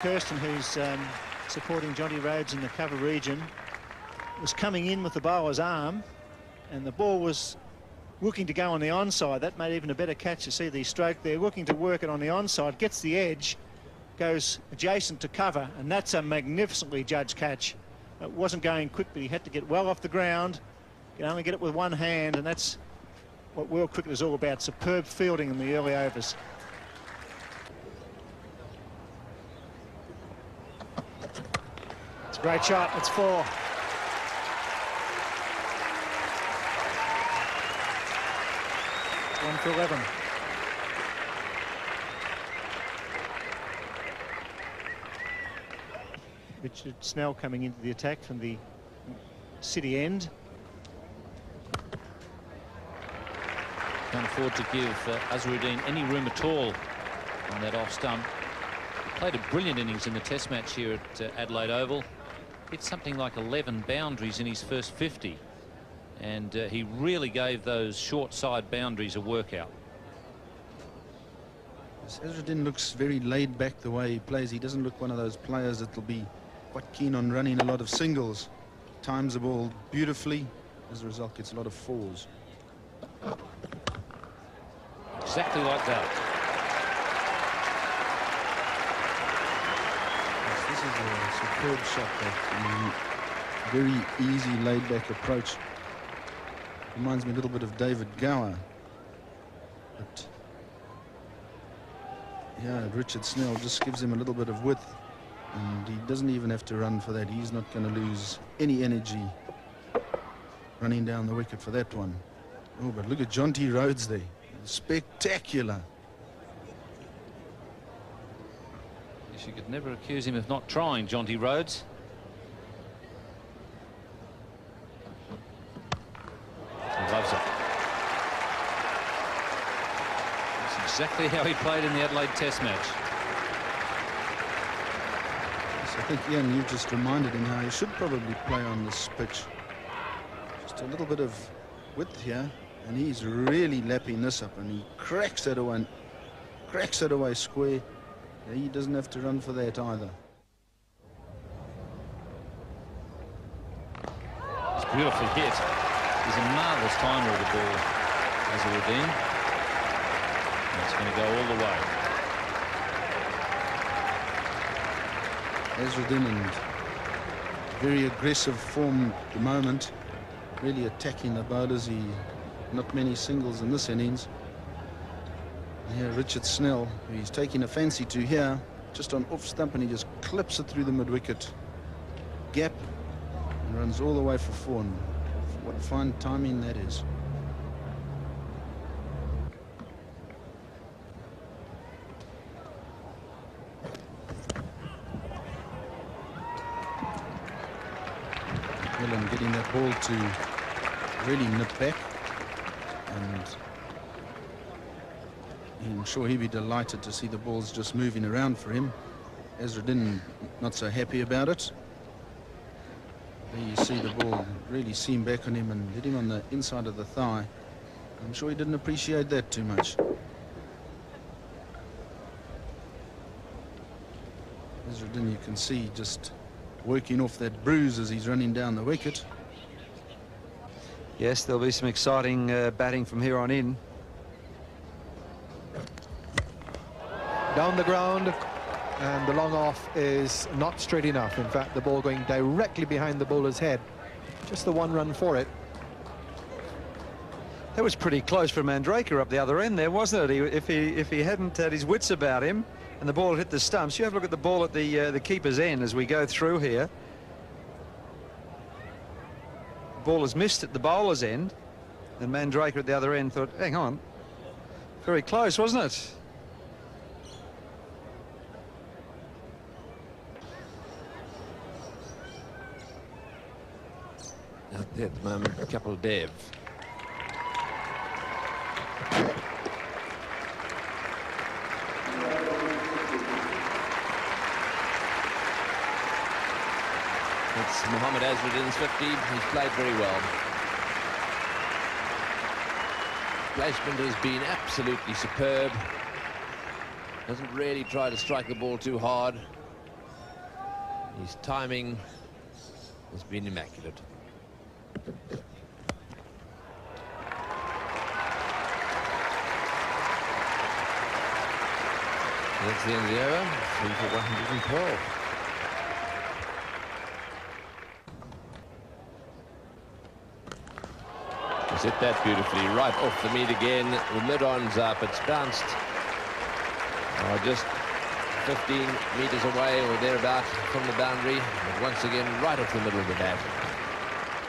Kirsten, who's supporting Jonty Rhodes in the cover region, was coming in with the bowler's arm, and the ball was looking to go on the onside. That made even a better catch to see the stroke there. Looking to work it on the onside, gets the edge, goes adjacent to cover, and that's a magnificently judged catch. It wasn't going quick, but he had to get well off the ground. Can only get it with one hand, and that's what world cricket is all about. Superb fielding in the early overs. It's a great shot. It's 4. It's 1 for 11. Richard Snell coming into the attack from the city end. Can't afford to give Azharuddin any room at all on that off stump. He played a brilliant innings in the test match here at Adelaide Oval. Hit something like 11 boundaries in his first 50. And he really gave those short side boundaries a workout. Azharuddin looks very laid back the way he plays. He doesn't look one of those players that will be quite keen on running a lot of singles. Times the ball beautifully. As a result, gets a lot of 4s. Exactly like that. Yes, this is a superb shot. That very easy, laid-back approach. Reminds me a little bit of David Gower. But yeah, Richard Snell just gives him a little bit of width, and he doesn't even have to run for that. He's not going to lose any energy running down the wicket for that one. Oh, but look at Jonty Rhodes there. Spectacular. Yes, you could never accuse him of not trying, Jonty Rhodes. He loves it. That's exactly how he played in the Adelaide Test match. Yes, I think, Ian, you've just reminded him how he should probably play on this pitch. Just a little bit of width here. And he's really lapping this up, and he cracks that away square. He doesn't have to run for that either. It's a beautiful hit. He's a marvellous timer of the ball, Azharuddin. That's going to go all the way. Azharuddin in very aggressive form at the moment, really attacking the bowlers. Not many singles in this innings. Here, Richard Snell, who he's taking a fancy to here, just on off stump, and he just clips it through the mid-wicket gap and runs all the way for 4. And what fine timing that is. Well, and getting that ball to really nip back. And I'm sure he'd be delighted to see the balls just moving around for him. Azharuddin not so happy about it. There you see the ball really seam back on him and hit him on the inside of the thigh. I'm sure he didn't appreciate that too much. Azharuddin, you can see, just working off that bruise as he's running down the wicket. Yes, there'll be some exciting batting from here on in. Down the ground, and the long off is not straight enough. In fact, the ball going directly behind the bowler's head. Just the 1 run for it. That was pretty close for Mandraker up the other end there, wasn't it? If he hadn't had his wits about him and the ball hit the stumps. You have a look at the ball at the keeper's end as we go through here. Ball is missed at the bowler's end, and Mandraker at the other end thought, hang on, very close, wasn't it? At the moment, Kapil Dev. It's Mohammad Azharuddin's 50. He's played very well. Placement has been absolutely superb. Doesn't really try to strike the ball too hard. His timing has been immaculate. That's the end of the over. 3 for 112. He's hit that beautifully, right off the meat again. The mid-on's up. It's bounced just 15 meters away or thereabout from the boundary. But once again, right off the middle of the bat.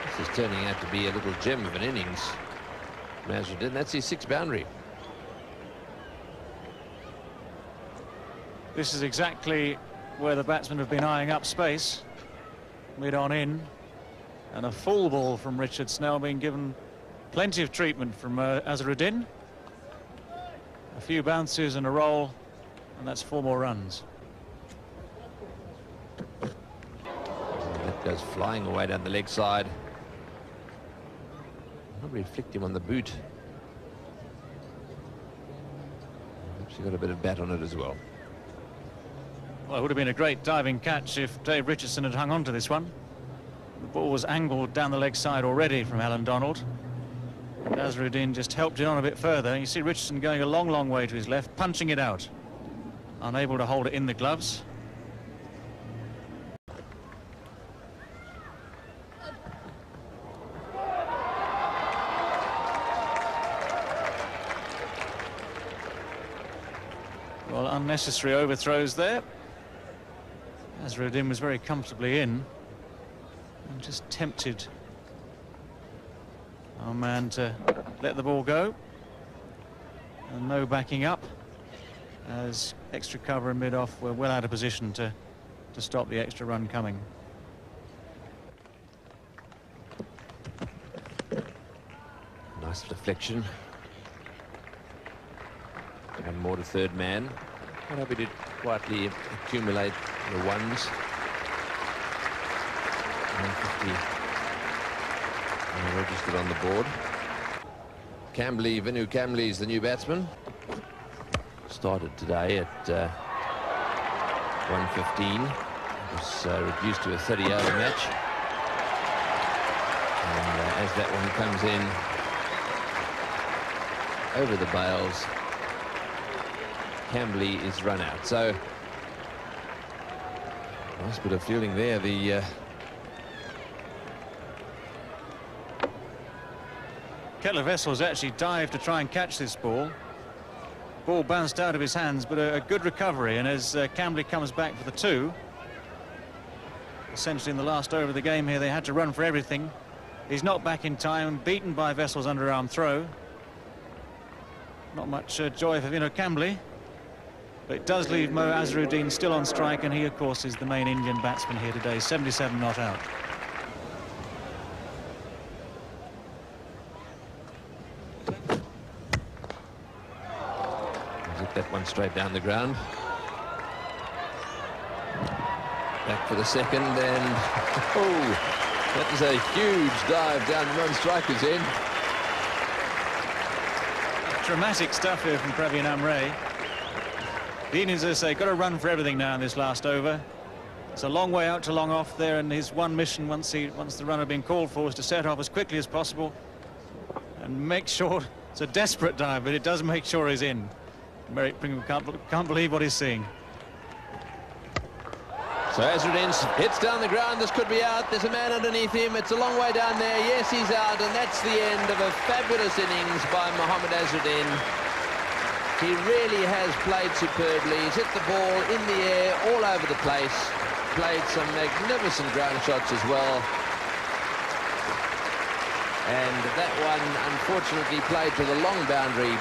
This is turning out to be a little gem of an innings. Mazzuddin, that's his 6th boundary. This is exactly where the batsmen have been eyeing up space. Mid-on in. And a full ball from Richard Snell being given plenty of treatment from Azharuddin. A few bounces and a roll, and that's 4 more runs. That goes flying away down the leg side. Probably flicked him on the boot. Perhaps he got a bit of bat on it as well. Well, it would have been a great diving catch if Dave Richardson had hung on to this one. The ball was angled down the leg side already from Alan Donald. Azharuddin just helped it on a bit further. You see Richardson going a long, long way to his left, punching it out. Unable to hold it in the gloves. Well, unnecessary overthrows there. Azharuddin was very comfortably in and just tempted our man to let the ball go. And no backing up, as extra cover and mid-off were well out of position to stop the extra run coming. Nice deflection. One more to third man. Quite happy to quietly accumulate the ones. 150 registered on the board. Cambley, Vinu Cambley is the new batsman. Started today at 1:15. It was reduced to a 30-over match. And as that one comes in over the bails, Cambley is run out. So nice bit of fielding there. The Kettler Wessels actually dived to try and catch this ball. Ball bounced out of his hands, but a good recovery. And as Cambley comes back for the 2, essentially in the last over of the game here, they had to run for everything. He's not back in time, beaten by Wessels' underarm throw. Not much joy for Vinu Cambley, but it does leave Mo Azharuddin still on strike, and he, of course, is the main Indian batsman here today. 77 not out. that one straight down the ground. Back for the second, and oh, that was a huge dive down the non-striker's end. Dramatic stuff here from Praveen Amre. The Indians, as I say, got to run for everything now in this last over. It's a long way out to long off there, and his one mission once the run had been called for was to set off as quickly as possible and make sure. It's a desperate dive, but it does make sure he's in. Merrick Pringle can't believe what he's seeing. So Azharuddin hits down the ground. This could be out. There's a man underneath him. It's a long way down there. Yes, he's out, and that's the end of a fabulous innings by Mohammad Azharuddin. He really has played superbly. He's hit the ball in the air all over the place. Played some magnificent ground shots as well. And that one, unfortunately, played to the long boundary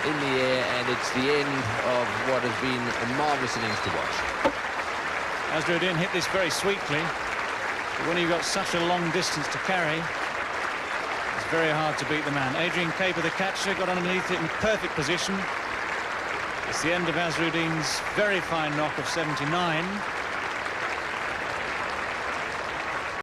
in the air, and it's the end of what has been a marvellous innings to watch. Azharuddin hit this very sweetly, but when you've got such a long distance to carry, it's very hard to beat the man. Adrian Caper, the catcher, got underneath it in perfect position. It's the end of Azharuddin's very fine knock of 79.